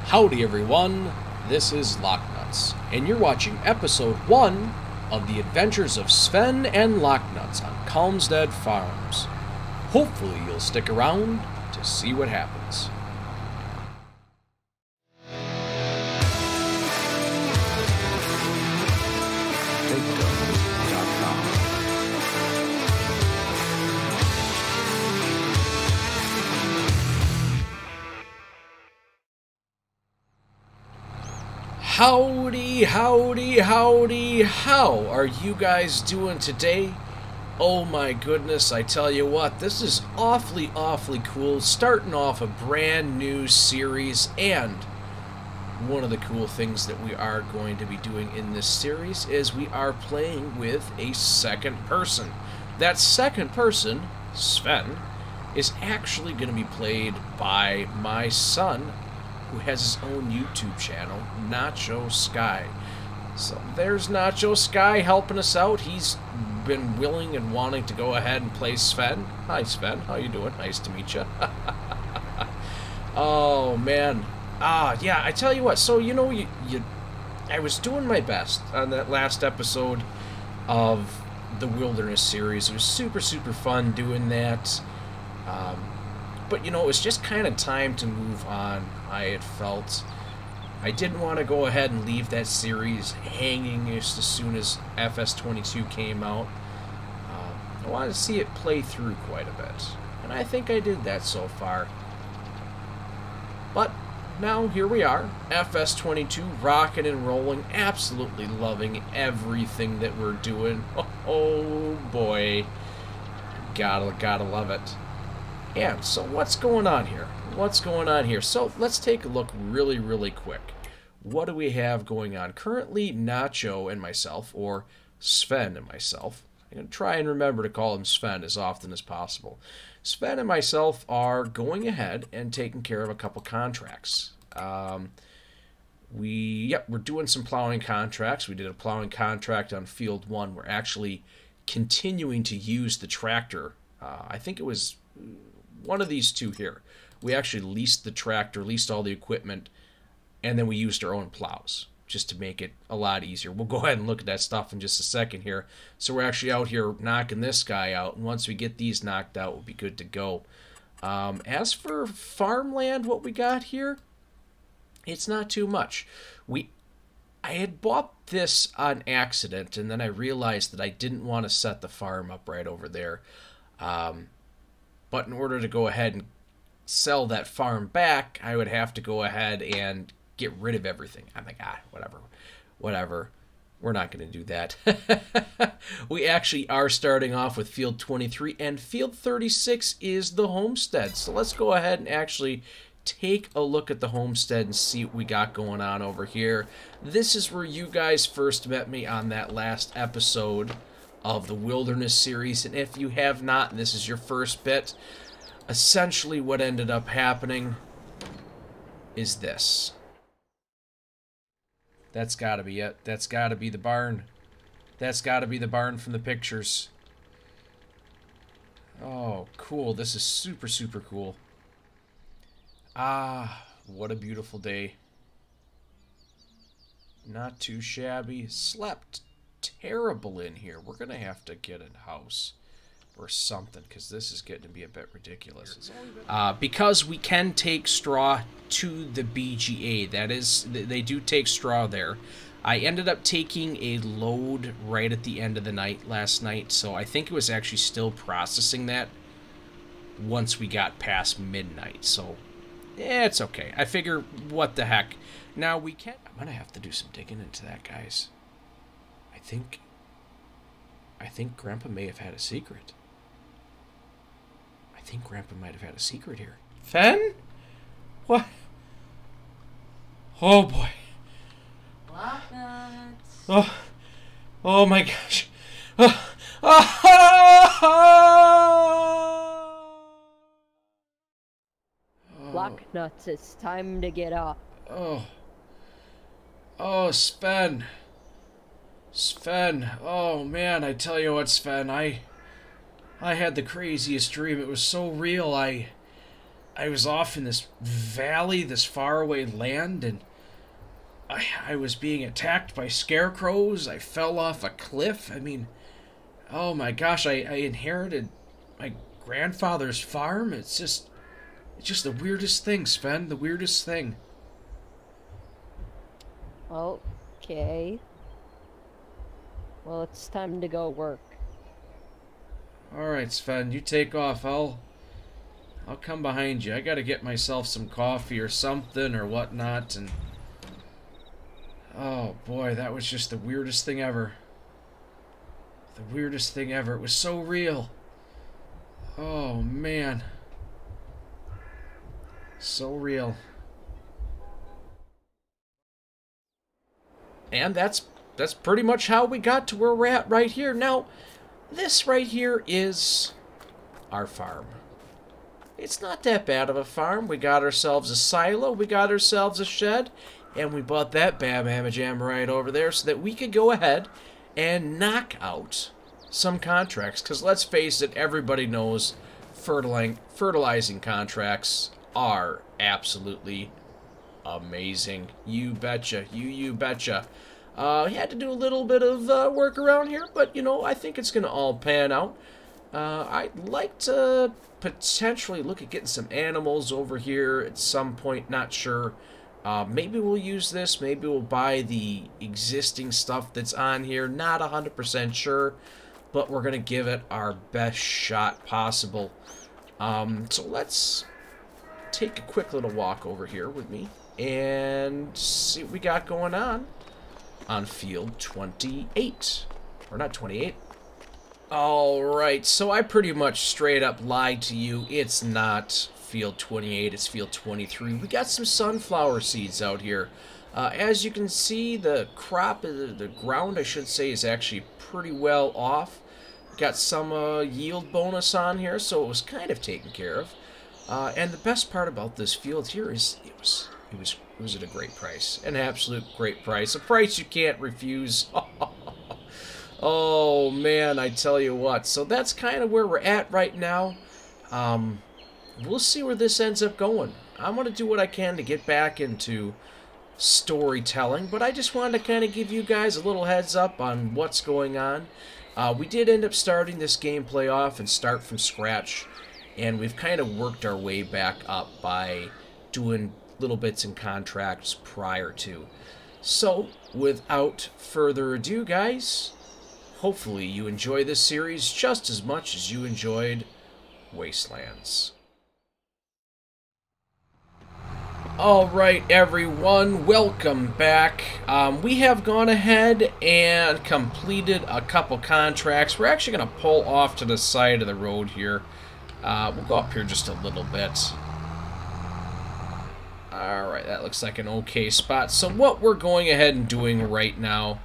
Howdy everyone, this is LockNutz, and you're watching episode 1 of the Adventures of Sven and LockNutz on Calmsden Farms. Hopefully you'll stick around to see what happens. Howdy, howdy, howdy, how are you guys doing today? Oh my goodness, I tell you what, this is awfully cool, starting off a brand new series, and one of the cool things that we are going to be doing in this series is we are playing with a second person. That second person, Sven, is actually going to be played by my son, who has his own YouTube channel, Nacho Sky. So there's Nacho Sky helping us out. He's been willing and wanting to go ahead and play Sven. Hi Sven, how you doing? Nice to meet you. Oh man. Yeah, I tell you what, so you know, I was doing my best on that last episode of the Wilderness series. It was super fun doing that. But, you know, it was just kind of time to move on, I had felt. I didn't want to go ahead and leave that series hanging just as soon as FS22 came out. I wanted to see it play through quite a bit. And I think I did that so far. But now here we are, FS22, rocking and rolling, absolutely loving everything that we're doing. Oh boy, gotta love it. And so what's going on here? What's going on here? So let's take a look really quick. What do we have going on? Currently, Nacho and myself, or Sven and myself, I'm going to try and remember to call him Sven as often as possible. Sven and myself are going ahead and taking care of a couple contracts. We're doing some plowing contracts. We did a plowing contract on Field 1. We're actually continuing to use the tractor. I think it was one of these two here. We actually leased the tractor, leased all the equipment, and then we used our own plows just to make it a lot easier. We'll go ahead and look at that stuff in just a second here. So we're actually out here knocking this guy out, and once we get these knocked out, we'll be good to go. As for farmland, what we got here, it's not too much. I had bought this on accident, and then I realized that I didn't want to set the farm up right over there. But in order to go ahead and sell that farm back, I would have to go ahead and get rid of everything. I'm like, whatever. We're not going to do that. We actually are starting off with Field 23, and Field 36 is the homestead. So let's go ahead and actually take a look at the homestead and see what we got going on over here. This is where you guys first met me on that last episode of the Wilderness series, and if you have not, and this is your first bit, essentially what ended up happening is this. That's gotta be it. That's gotta be the barn. That's gotta be the barn from the pictures. Oh, cool. This is super cool. What a beautiful day. Not too shabby. Slept terrible in here. We're gonna have to get a house or something, because this is getting to be a bit ridiculous. Because we can take straw to the BGA. That is, they do take straw there. I ended up taking a load right at the end of the night last night, so I think it was actually still processing that once we got past midnight. So yeah, it's okay. I figure, what the heck. Now we can. I'm gonna have to do some digging into that, guys. I think Grandpa may have had a secret. I think Grandpa might have had a secret here. Fen? What? Oh boy. LockNutz. Oh my gosh. LockNutz, it's time to get up. Oh, Sven. Oh man, I tell you what, Sven, I had the craziest dream. It was so real. I I was off in this valley, this faraway land, and I was being attacked by scarecrows. I fell off a cliff. I mean, oh my gosh, I inherited my grandfather's farm. It's just the weirdest thing, Sven. The weirdest thing. Okay. Well, it's time to go work. Alright, Sven, you take off. I'll come behind you. I gotta get myself some coffee or something or whatnot, and oh boy, that was just the weirdest thing ever. The weirdest thing ever. It was so real. Oh man. So real. And that's pretty much how we got to where we're at right here. Now, this right here is our farm. It's not that bad of a farm. We got ourselves a silo, we got ourselves a shed, and we bought that bam-hamma-jamma right over there so that we could go ahead and knock out some contracts. Because let's face it, everybody knows fertilizing contracts are absolutely amazing. You betcha. You betcha. Had to do a little bit of work around here, but, you know, I think it's going to all pan out. I'd like to potentially look at getting some animals over here at some point, not sure. Maybe we'll use this. Maybe we'll buy the existing stuff that's on here. Not 100% sure, but we're going to give it our best shot possible. So let's take a quick little walk over here with me and see what we got going on field 28. Or not 28. Alright, so I pretty much straight up lied to you. It's not field 28, it's field 23. We got some sunflower seeds out here. As you can see, the crop, the ground I should say, is actually pretty well off. Got some yield bonus on here, so it was kind of taken care of. And the best part about this field here is it was at a great price. An absolute great price. A price you can't refuse. Oh, man, I tell you what. So that's kind of where we're at right now. We'll see where this ends up going. I'm going to do what I can to get back into storytelling, but I just wanted to kind of give you guys a little heads up on what's going on. We did end up starting this gameplay off and start from scratch, and we've kind of worked our way back up by doing little bits and contracts prior to. So, without further ado, guys, hopefully you enjoy this series just as much as you enjoyed Wastelands. Alright everyone, welcome back. We have gone ahead and completed a couple contracts. We're actually going to pull off to the side of the road here. We'll go up here just a little bit. Alright, that looks like an okay spot. So what we're going ahead and doing right now,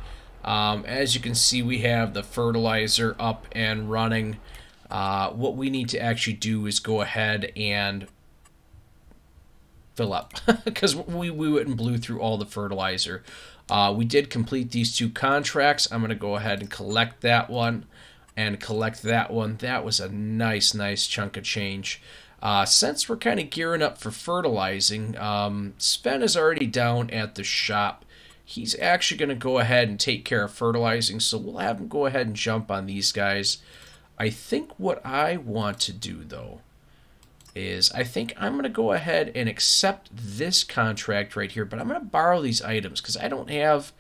as you can see, we have the fertilizer up and running. What we need to actually do is go ahead and fill up, because we went and blew through all the fertilizer. We did complete these two contracts. I'm going to go ahead and collect that one and collect that one. That was a nice chunk of change. Since we're kind of gearing up for fertilizing, Sven is already down at the shop. He's actually going to go ahead and take care of fertilizing, so we'll have him go ahead and jump on these guys. I think what I want to do, though, is I think I'm going to go ahead and accept this contract right here, but I'm going to borrow these items because I don't have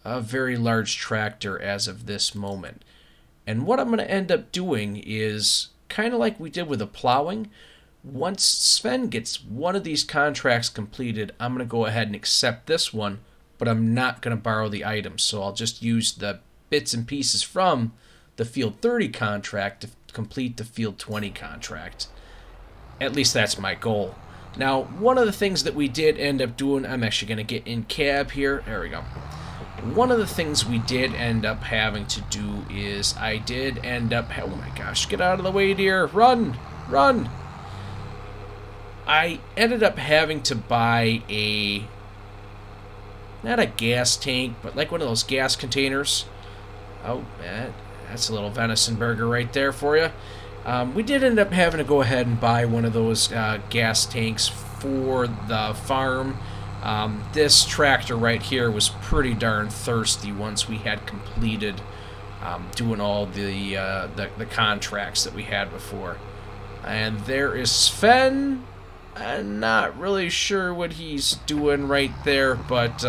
a very large tractor as of this moment. And what I'm going to end up doing is kind of like we did with the plowing. Once Sven gets one of these contracts completed, I'm going to go ahead and accept this one, but I'm not going to borrow the items. So I'll just use the bits and pieces from the Field 30 contract to complete the Field 20 contract. At least that's my goal. Now, one of the things that we did end up doing, I'm actually going to get in cab here. There we go. One of the things we did end up having to do is I did end up... Oh my gosh, get out of the way, dear. Run! Run! I ended up having to buy a... Not a gas tank, but like one of those gas containers. Oh, man. That's a little venison burger right there for you. We did end up having to go ahead and buy one of those gas tanks for the farm. This tractor right here was pretty darn thirsty once we had completed doing all the contracts that we had before. And there is Sven. I'm not really sure what he's doing right there, but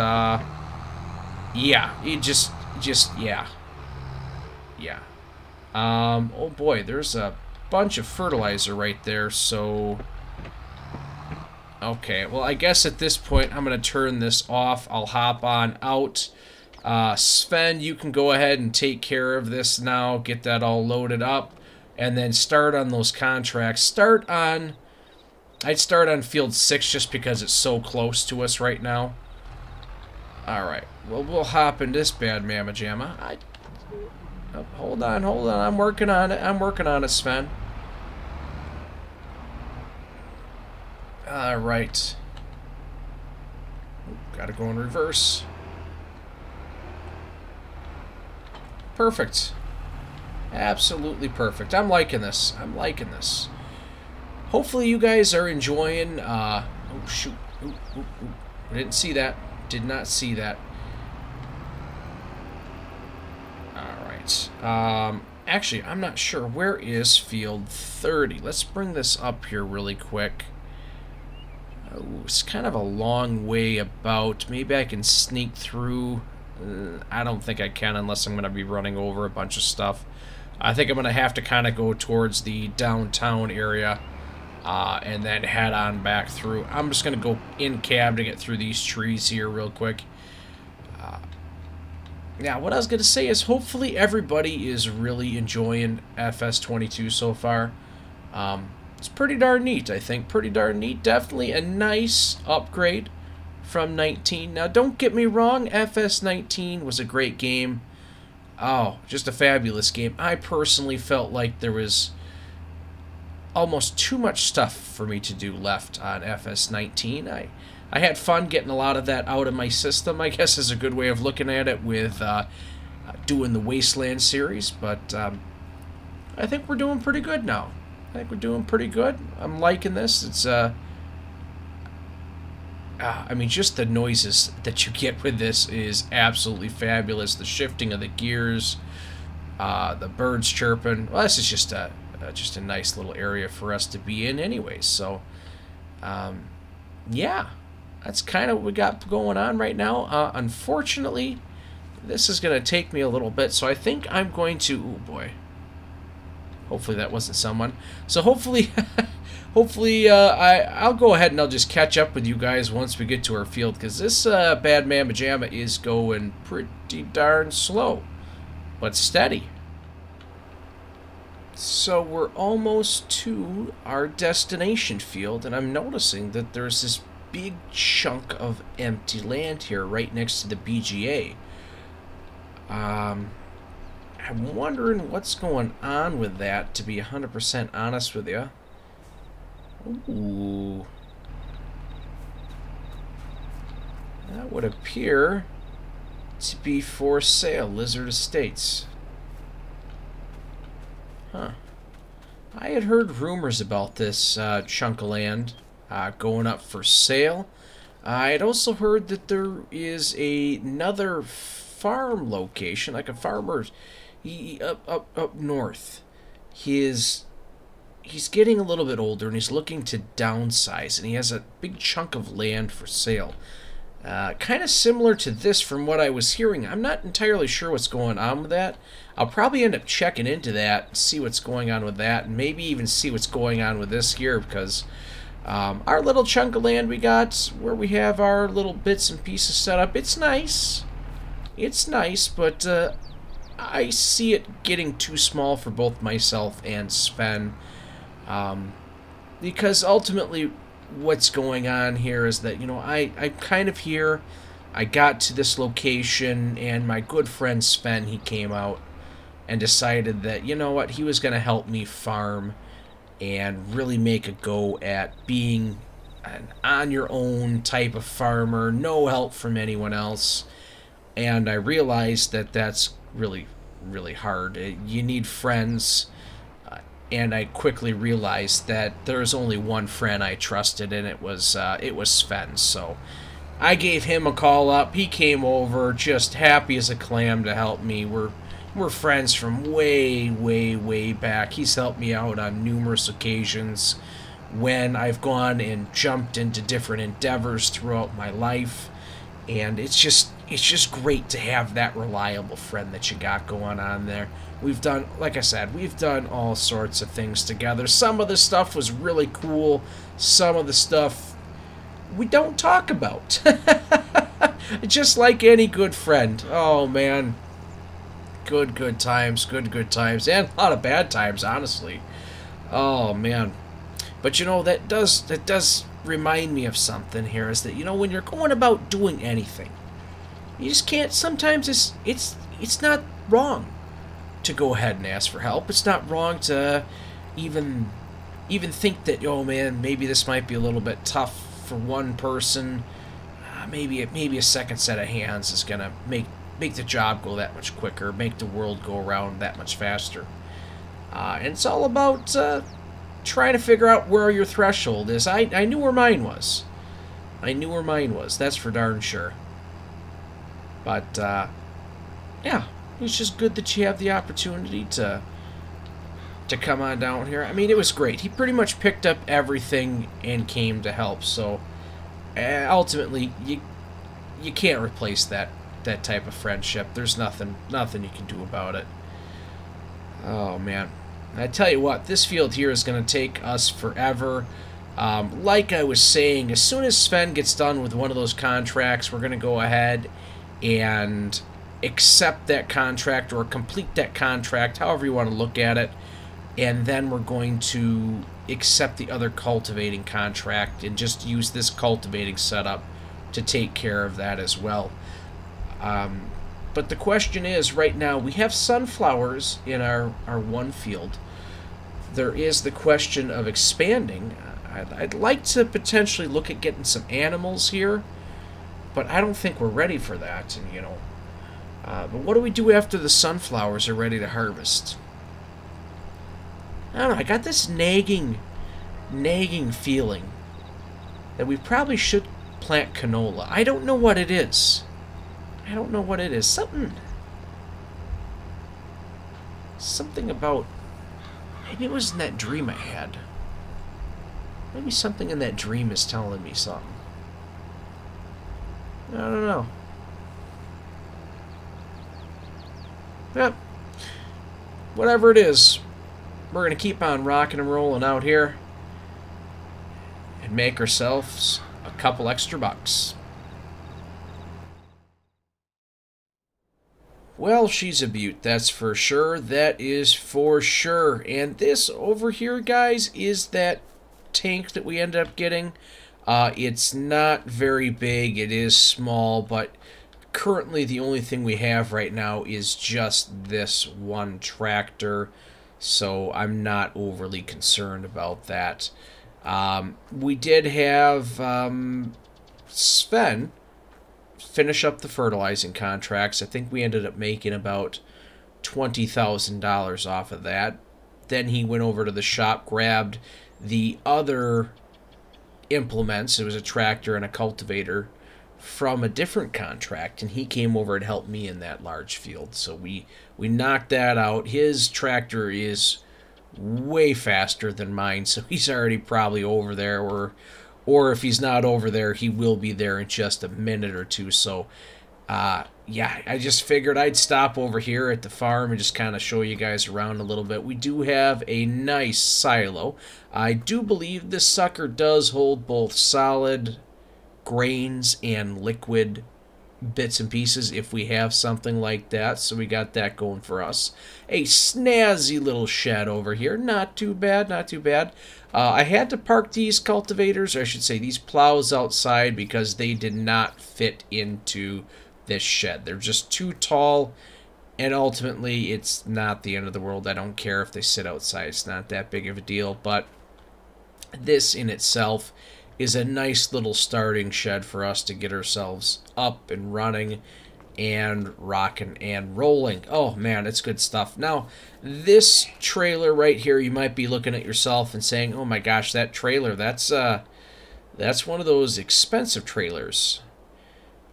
yeah, he just yeah. Oh boy, there's a bunch of fertilizer right there, so okay, well I guess at this point I'm gonna turn this off. I'll hop on out. Sven, you can go ahead and take care of this now, get that all loaded up, and then start on those contracts. I'd start on field 6 just because it's so close to us right now. Alright, well, we'll hop in this bad mamma jamma. Oh, hold on, I'm working on it, Sven. Alright. Gotta go in reverse. Perfect. Absolutely perfect. I'm liking this. Hopefully you guys are enjoying, oh shoot, ooh. I didn't see that, did not see that. Alright, actually, I'm not sure, where is field 30? Let's bring this up here really quick. Oh, it's kind of a long way about, maybe I can sneak through. I don't think I can unless I'm going to be running over a bunch of stuff. I think I'm going to have to kind of go towards the downtown area. And then head on back through. I'm just going to go in cab to get through these trees here real quick. Now, what I was going to say is hopefully everybody is really enjoying FS22 so far. It's pretty darn neat, I think. Pretty darn neat. Definitely a nice upgrade from 19. Now, don't get me wrong. FS19 was a great game. Oh, just a fabulous game. I personally felt like there was almost too much stuff for me to do left on FS19. I had fun getting a lot of that out of my system, I guess is a good way of looking at it with doing the Wasteland series, but I think we're doing pretty good now. I'm liking this. It's, I mean, just the noises that you get with this is absolutely fabulous. The shifting of the gears, the birds chirping. Well, this is just a nice little area for us to be in anyways. So, yeah, that's kind of what we got going on right now. Unfortunately, this is going to take me a little bit, so I think I'm going to... Oh, boy. Hopefully that wasn't someone. So hopefully... I'll go ahead and I'll just catch up with you guys once we get to our field, because this bad mamma jamma is going pretty darn slow, but steady. So we're almost to our destination field, and I'm noticing that there's this big chunk of empty land here right next to the BGA. I'm wondering what's going on with that, to be 100% honest with you. Ooh. That would appear to be for sale, Lizard Estates. Huh. I had heard rumors about this chunk of land going up for sale. I had also heard that there is another farm location, like a farmer's up north. He's getting a little bit older and he's looking to downsize, and he has a big chunk of land for sale. Kind of similar to this from what I was hearing. I'm not entirely sure what's going on with that. I'll probably end up checking into that, see what's going on with that, and maybe even see what's going on with this here, because our little chunk of land we got, where we have our little bits and pieces set up, it's nice. It's nice, but I see it getting too small for both myself and Sven. Because ultimately what's going on here is that, you know, I'm kind of here. I got to this location, and my good friend Sven, he came out and decided that, you know what, he was going to help me farm and really make a go at being an on-your-own type of farmer, no help from anyone else. And I realized that that's really, really hard. You need friends. and I quickly realized that there's only one friend I trusted, and it was Sven. So I gave him a call up. He came over, just happy as a clam to help me. We're friends from way, way, way back. He's helped me out on numerous occasions when I've gone and jumped into different endeavors throughout my life, and it's just great to have that reliable friend that you got going on there. We've done, like I said, we've done all sorts of things together. Some of the stuff was really cool. Some of the stuff we don't talk about. Just like any good friend. Oh, man. Good times. Good times. And a lot of bad times, honestly. Oh, man. But, you know, that does remind me of something here, is that, you know, when you're going about doing anything, you just can't, sometimes it's not wrong to go ahead and ask for help. It's not wrong to even think that, oh man, maybe this might be a little bit tough for one person. Maybe a second set of hands is gonna make the job go that much quicker, make the world go around that much faster. And it's all about trying to figure out where your threshold is. I knew where mine was. That's for darn sure. But yeah, it's just good that you have the opportunity to come on down here. I mean, it was great. He pretty much picked up everything and came to help. So ultimately, you can't replace that type of friendship. There's nothing you can do about it. Oh man, I tell you what, this field here is going to take us forever. Like I was saying, as soon as Sven gets done with one of those contracts, we're going to go ahead and accept that contract or complete that contract, however you want to look at it, and then we're going to accept the other cultivating contract and just use this cultivating setup to take care of that as well. But the question is, right now we have sunflowers in our one field. There is the question of expanding. I'd like to potentially look at getting some animals here, but I don't think we're ready for that. And you know, but what do we do after the sunflowers are ready to harvest? I don't know. I got this nagging feeling that we probably should plant canola. I don't know what it is. Something about, maybe it was in that dream I had. Maybe something in that dream is telling me something. I don't know. Yep. Whatever it is, we're going to keep on rocking and rolling out here and make ourselves a couple extra bucks. Well, she's a beaut, that's for sure. That is for sure. And this over here, guys, is that tank that we ended up getting. It's not very big. It is small, but currently the only thing we have right now is just this one tractor, so I'm not overly concerned about that. We did have Sven finish up the fertilizing contracts. I think we ended up making about $20,000 off of that. Then he went over to the shop, grabbed the other implements. It was a tractor and a cultivator from a different contract, and he came over and helped me in that large field. So we knocked that out. His tractor is way faster than mine, so he's already probably over there, or if he's not over there, he will be there in just a minute or two. So yeah, I just figured I'd stop over here at the farm and just kind of show you guys around a little bit. We do have a nice silo. I do believe this sucker does hold both solid grains and liquid bits and pieces if we have something like that. So we got that going for us. A snazzy little shed over here. Not too bad, not too bad. I had to park these cultivators, or I should say these plows, outside because they did not fit into this shed. They're just too tall, and ultimately it's not the end of the world. I don't care if they sit outside. It's not that big of a deal, but this in itself is a nice little starting shed for us to get ourselves up and running and rocking and rolling. Oh man, it's good stuff. Now, this trailer right here, you might be looking at yourself and saying, "Oh my gosh, that trailer, that's one of those expensive trailers."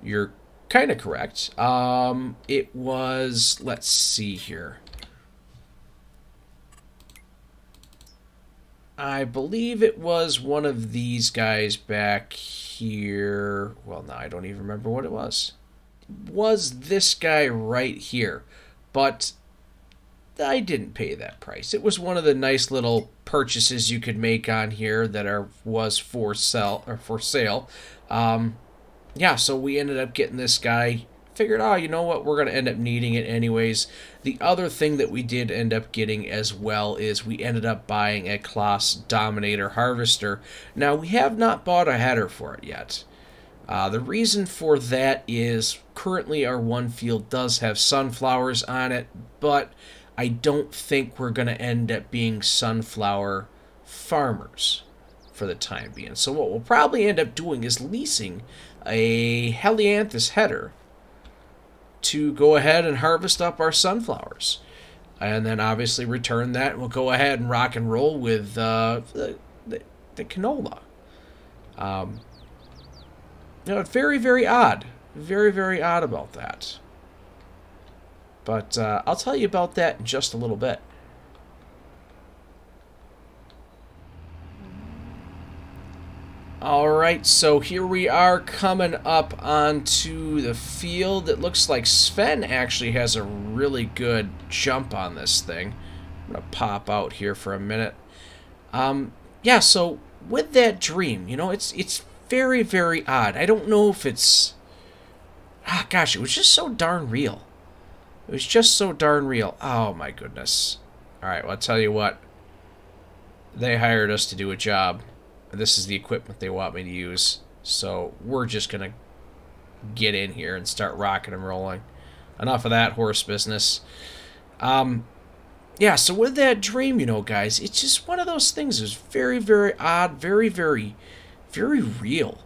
You're kind of correct. It was, let's see here. I believe it was one of these guys back here. Well, no, I don't even remember what it was. It was this guy right here, but I didn't pay that price. It was one of the nice little purchases you could make on here that was for sale. Yeah, so we ended up getting this guy. Figured, oh, you know what, we're going to end up needing it anyways. The other thing that we did end up getting as well is we ended up buying a Claas Dominator harvester. Now, we have not bought a header for it yet. The reason for that is currently our one field does have sunflowers on it, but I don't think we're going to end up being sunflower farmers for the time being. So what we'll probably end up doing is leasing a Helianthus header to go ahead and harvest up our sunflowers, and then obviously return that, and we'll go ahead and rock and roll with the canola. You know, very, very odd. Very, very odd about that. But I'll tell you about that in just a little bit. Alright, so here we are coming up onto the field. It looks like Sven actually has a really good jump on this thing. I'm going to pop out here for a minute. Yeah, so with that dream, you know, it's very, very odd. I don't know if it's... Ah, gosh, it was just so darn real. It was just so darn real. Oh, my goodness. Alright, well, I'll tell you what. They hired us to do a job. This is the equipment they want me to use. So we're just going to get in here and start rocking and rolling. Enough of that horse business. Yeah, so with that dream, you know, guys, it's just one of those things. It was very, very odd, very, very, very real.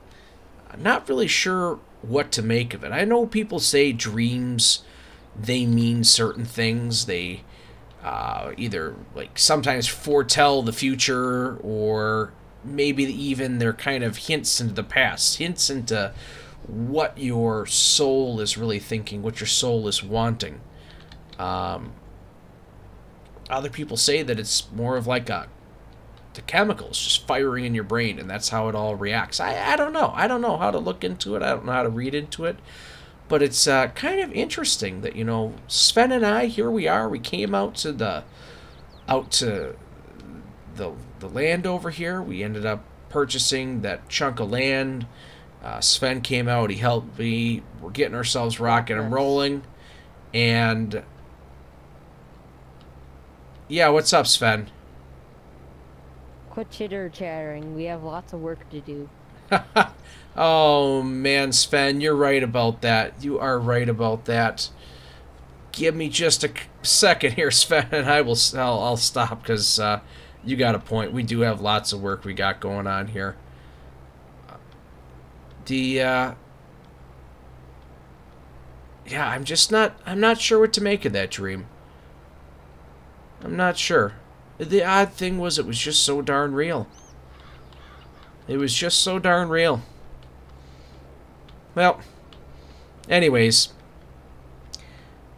I'm not really sure what to make of it. I know people say dreams, they mean certain things. They either, like, sometimes foretell the future, or maybe even they're kind of hints into the past, hints into what your soul is really thinking, what your soul is wanting. Other people say that it's more of like the chemicals just firing in your brain, and that's how it all reacts. I don't know. I don't know how to look into it. I don't know how to read into it. But it's kind of interesting that, you know, Sven and I, here we are. We came out to the land over here. We ended up purchasing that chunk of land. Sven came out. He helped me. We're getting ourselves rocking and rolling. And yeah, what's up, Sven? Quit chitter-chattering. We have lots of work to do. Oh, man, Sven, you're right about that. You are right about that. Give me just a second here, Sven, and I'll stop, because you got a point. We do have lots of work we got going on here. Yeah, I'm not sure what to make of that dream. I'm not sure. The odd thing was it was just so darn real. It was just so darn real. Well, anyways,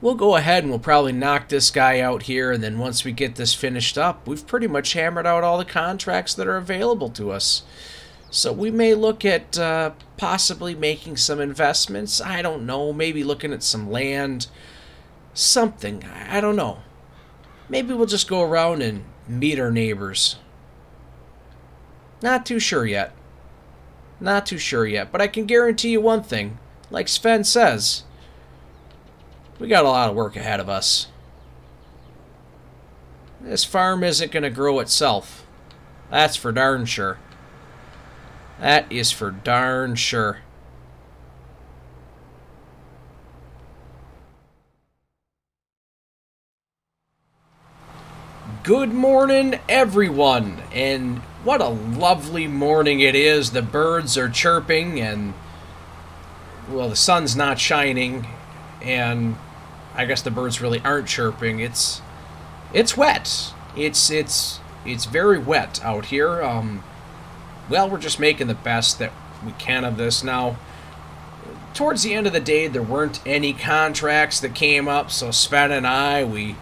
we'll go ahead and we'll probably knock this guy out here, and then once we get this finished up, we've pretty much hammered out all the contracts that are available to us. So we may look at possibly making some investments. I don't know, maybe looking at some land, something, I don't know. Maybe we'll just go around and meet our neighbors. Not too sure yet. Not too sure yet, but I can guarantee you one thing. Like Sven says, we got a lot of work ahead of us. This farm isn't going to grow itself. That's for darn sure. That is for darn sure. Good morning, everyone, and what a lovely morning it is. The birds are chirping, and, well, the sun's not shining. and I guess the birds really aren't chirping. It's wet. It's very wet out here. Well, we're just making the best that we can of this now. Towards the end of the day, there weren't any contracts that came up, so Sven and I, we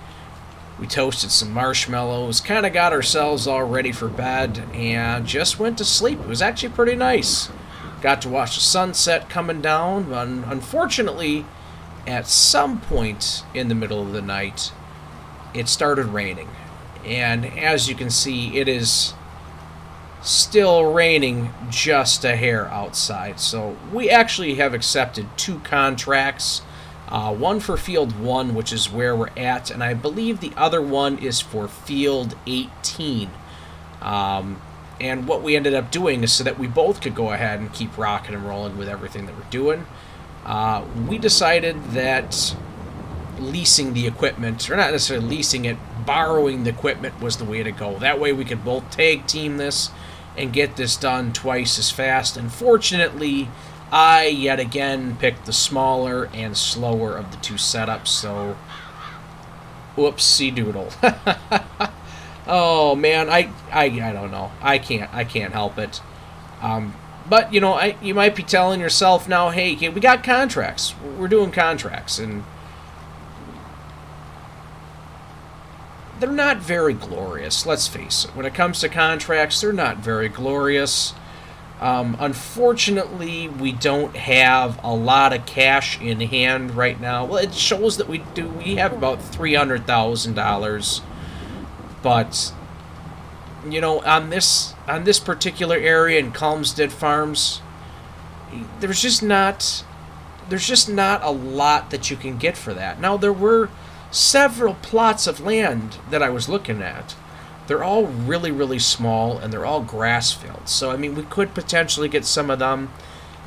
toasted some marshmallows, kind of got ourselves all ready for bed, and just went to sleep. It was actually pretty nice. Got to watch the sunset coming down. Unfortunately, at some point in the middle of the night, it started raining. And as you can see, it is still raining just a hair outside. So we actually have accepted 2 contracts. One for Field 1, which is where we're at, and I believe the other one is for Field 18. And what we ended up doing is so that we both could go ahead and keep rocking and rolling with everything that we're doing. We decided that leasing the equipment, or not necessarily leasing it, borrowing the equipment was the way to go. That way we could both tag team this and get this done twice as fast. Unfortunately, I yet again picked the smaller and slower of the 2 setups, so whoopsie doodle. Oh man, I don't know. I can't help it. But you know, you might be telling yourself now, hey, we got contracts. We're doing contracts, and they're not very glorious, let's face it. When it comes to contracts, they're not very glorious. Unfortunately, we don't have a lot of cash in hand right now. Well, it shows that we have about $300,000. But, you know, on this particular area in Calmsden Farms, there's just not a lot that you can get for that. Now, there were several plots of land that I was looking at. They're all really, really small, and they're all grass fields. So, I mean, we could potentially get some of them.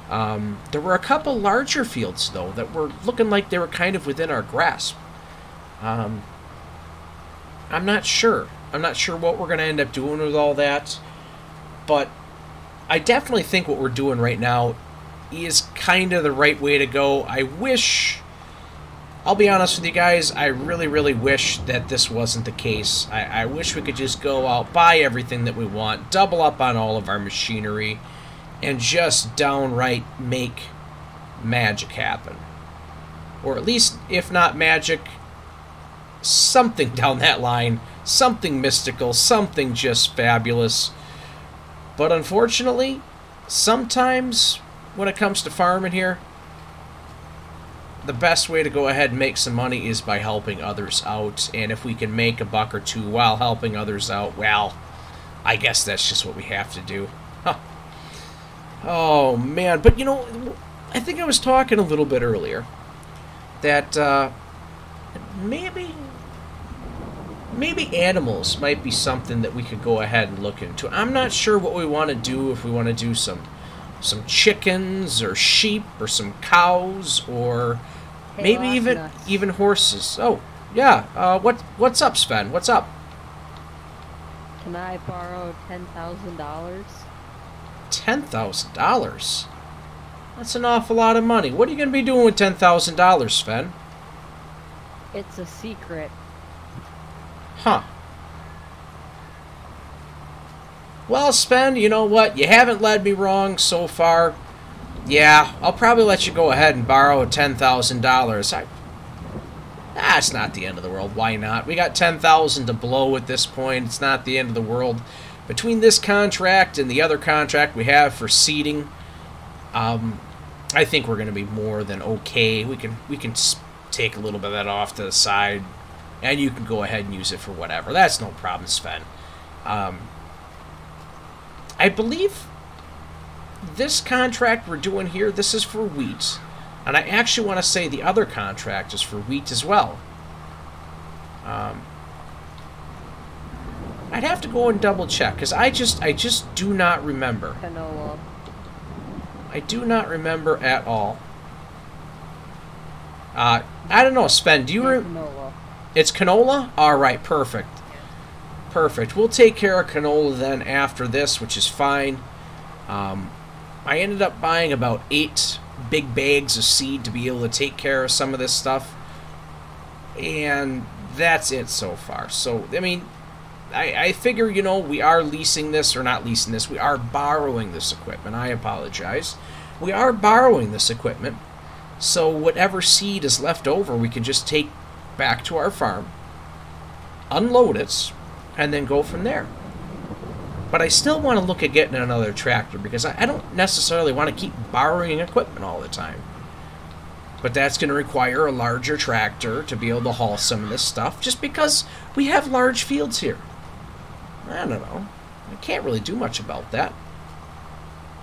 There were a couple larger fields, though, that were looking like they were kind of within our grasp. I'm not sure. I'm not sure what we're going to end up doing with all that. But I definitely think what we're doing right now is kind of the right way to go. I wish... I'll be honest with you guys, I really, really wish that this wasn't the case. I wish we could just go out, buy everything that we want, double up on all of our machinery, and just downright make magic happen. Or at least, if not magic, something down that line, something mystical, something just fabulous. But unfortunately, sometimes when it comes to farming here, the best way to go ahead and make some money is by helping others out. And if we can make a buck or two while helping others out, well, I guess that's just what we have to do. Huh. Oh, man. But, you know, I think I was talking a little bit earlier that maybe animals might be something that we could go ahead and look into. I'm not sure what we want to do, if we want to do some chickens or sheep or some cows or maybe even horses. Oh, yeah. What's up, Sven? What's up? Can I borrow $10,000? $10,000? That's an awful lot of money. What are you going to be doing with $10,000, Sven? It's a secret. Huh. Well, Sven, you know what? You haven't led me wrong so far. Yeah, I'll probably let you go ahead and borrow $10,000. That's not the end of the world. Why not? We got $10,000 to blow at this point. It's not the end of the world. Between this contract and the other contract we have for seeding, I think we're going to be more than okay. We can take a little bit of that off to the side, and you can go ahead and use it for whatever. That's no problem, Sven. I believe this contract we're doing here, this is for wheat. And I actually want to say the other contract is for wheat as well. I'd have to go and double check, because I just do not remember. Canola. I do not remember at all. I don't know, Sven, do you Canola. It's canola? Alright, perfect. Perfect. We'll take care of canola then after this, which is fine. I ended up buying about 8 big bags of seed to be able to take care of some of this stuff. And that's it so far. So, I mean, I figure, you know, we are leasing this, or not leasing this, we are borrowing this equipment. I apologize. We are borrowing this equipment. So whatever seed is left over, we can just take back to our farm, unload it, and then go from there. But I still want to look at getting another tractor, because I don't necessarily want to keep borrowing equipment all the time. But that's going to require a larger tractor to be able to haul some of this stuff, just because we have large fields here. I don't know. I can't really do much about that.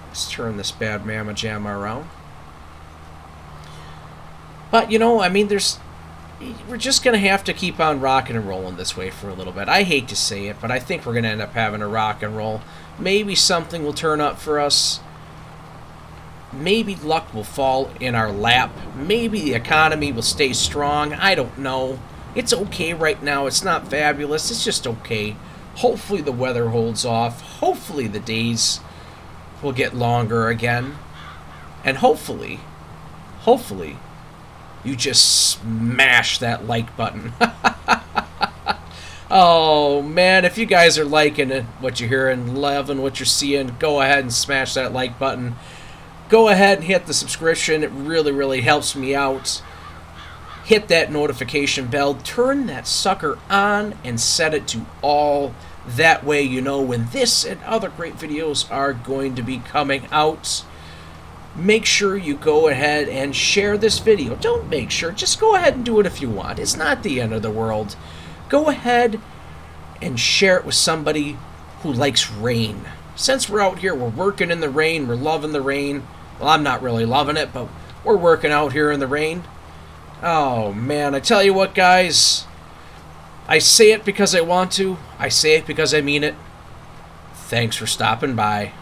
Let's turn this bad mamma jamma around. But, you know, I mean, we're just going to have to keep on rocking and rolling this way for a little bit. I hate to say it, but I think we're going to end up having to rock and roll. Maybe something will turn up for us. Maybe luck will fall in our lap. Maybe the economy will stay strong. I don't know. It's okay right now. It's not fabulous. It's just okay. Hopefully the weather holds off. Hopefully the days will get longer again. And hopefully, you just smash that like button. Oh, man, if you guys are liking it, what you're hearing, loving what you're seeing, go ahead and smash that like button. Go ahead and hit the subscription. It really, really helps me out. Hit that notification bell. Turn that sucker on and set it to all. That way you know when this and other great videos are going to be coming out. Make sure you go ahead and share this video. Don't make sure. Just go ahead and do it if you want. It's not the end of the world. Go ahead and share it with somebody who likes rain. Since we're out here, we're working in the rain. We're loving the rain. Well, I'm not really loving it, but we're working out here in the rain. Oh, man. I tell you what, guys. I say it because I want to. I say it because I mean it. Thanks for stopping by.